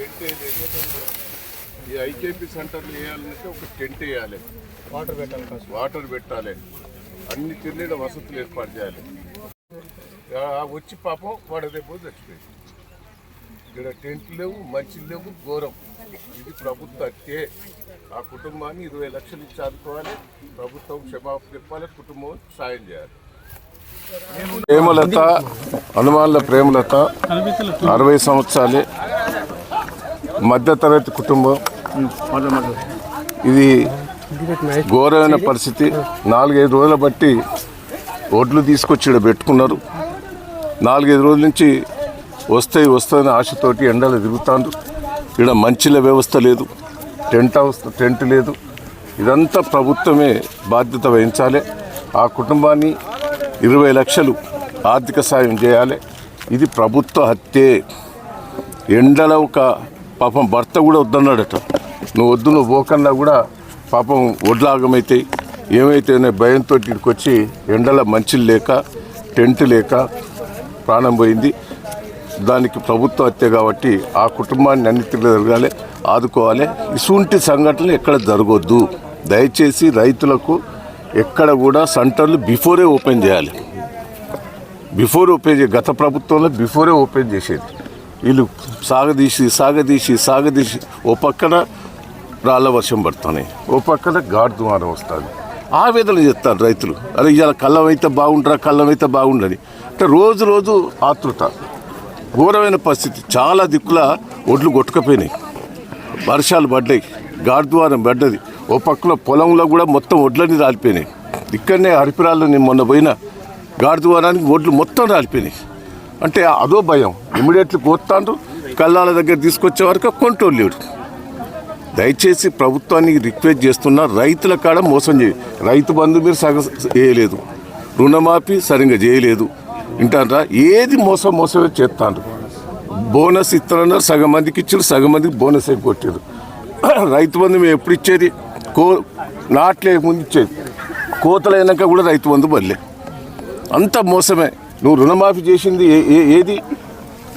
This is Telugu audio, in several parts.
టెంట్ వేయాలి. ఈ ఐకేపీ సెంటర్లు వేయాలంటే ఒక టెంట్ వేయాలి, వాటర్ పెట్టాలి, అన్ని తిరిగిన వసతులు ఏర్పాటు చేయాలి. వచ్చి పాపం వాడు రేపు చచ్చిపోయింది. ఇక్కడ టెంట్లు లేవు, మంచిలు లేవు, ఘోరం. ఇది ప్రభుత్వ హత్యే. ఆ కుటుంబాన్ని 20 లక్షలు ఇచ్చి ఆదుకోవాలి. ప్రభుత్వం క్షమాపణ చెప్పాలి, కుటుంబం సాయం చేయాలి. ప్రేమలత, హనుమాన్ల ప్రేమలత 60 సంవత్సరాలే, మధ్యతరగతి కుటుంబం. ఇది ఘోరమైన పరిస్థితి. 4-5 రోజుల బట్టి ఒడ్లు తీసుకొచ్చి ఇక్కడ పెట్టుకున్నారు. 4-5 రోజుల నుంచి వస్తాయని ఆశతోటి ఎండలు తిరుగుతాండ్రు. ఇక్కడ మంచిల వ్యవస్థ లేదు, టెంట్ లేదు. ఇదంతా ప్రభుత్వమే బాధ్యత వహించాలి. ఆ కుటుంబాన్ని 20 లక్షలు ఆర్థిక సాయం చేయాలి. ఇది ప్రభుత్వ హత్యే. ఎండల ఒక పాపం భర్త కూడా వద్దన్నాడట. నువ్వు పోకన్నా కూడా పాపం ఒడ్లాగమైతాయి, ఏమైతే భయంతో ఇక్కడికి వచ్చి ఎండల మంచిలు లేక, టెంట్ లేక ప్రాణం పోయింది. దానికి ప్రభుత్వ హత్య కాబట్టి ఆ కుటుంబాన్ని అన్నిటిలో జరగాలి, ఆదుకోవాలి. ఇటువంటి సంఘటనలు ఎక్కడ జరగొద్దు. దయచేసి రైతులకు ఎక్కడ కూడా సెంటర్లు బిఫోరే ఓపెన్ చేయాలి. గత ప్రభుత్వంలో బిఫోరే ఓపెన్ చేసేది. వీళ్ళు సాగదీసి ఓ పక్కన రాళ్ళ వర్షం పడుతున్నాయి, ఓ పక్కన గాఢ దుమారం వస్తుంది. ఆవేదన చేస్తారు రైతులు. అరే ఇవాళ కళ్ళం అయితే బాగుండని అంటే రోజు ఆతృత. ఘోరమైన పరిస్థితి. చాలా దిక్కుల ఒడ్లు కొట్టుకపోయినాయి, వర్షాలు పడ్డాయి, గాఢద్వారం పడ్డది. ఓ పక్కన పొలంలో కూడా మొత్తం ఒడ్లన్నీ రాలిపోయినాయి. ఇక్కడనే హరిపురాల్లో నేను మొన్న పోయిన గాఢద్వారానికి ఒడ్లు మొత్తం రాలిపోయినాయి. అంటే అదో భయం. ఇమీడియట్లీ కోస్తాండ్రు, కళ్ళాల దగ్గర తీసుకొచ్చే వరకు కంట్రోల్ లేడు. దయచేసి ప్రభుత్వానికి రిక్వెస్ట్ చేస్తున్నా, రైతుల కాడ మోసం రైతు బంధు మీరు సగం చేయలేదు, రుణమాఫీ సరిగ్గా చేయలేదు, వింటారా? ఏది మోసమే చేస్తాను. బోనస్ ఇస్తారన్నారు, సగం మందికి ఇచ్చారు, సగం మందికి బోనస్ కొట్టారు. రైతు బంధు మేము ఎప్పుడు ఇచ్చేది? నాట్లే ముందు ఇచ్చేది, కోతలైనాక కూడా రైతు బంధు బదిలే. అంత మోసమే. నువ్వు రుణమాఫీ చేసింది ఏది?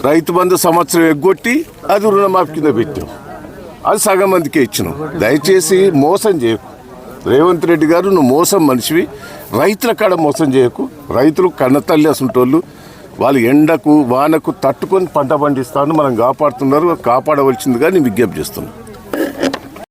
రైతు బంధు సంవత్సరం ఎగ్గొట్టి అది రుణమాఫీ కింద పెట్టావు, అది సగం మందికే ఇచ్చినావు. దయచేసి మోసం చేయకు. రేవంత్ రెడ్డి గారు, నువ్వు మోసం మనిషివి. రైతుల కాడ మోసం చేయకు. రైతులు కన్నతల్లి అసుంటోళ్ళు. వాళ్ళు ఎండకు వానకు తట్టుకొని పంట పండిస్తాను, మనం కాపాడుతున్నారు. కాపాడవలసిందిగా నేను విజ్ఞప్తి చేస్తున్నాను.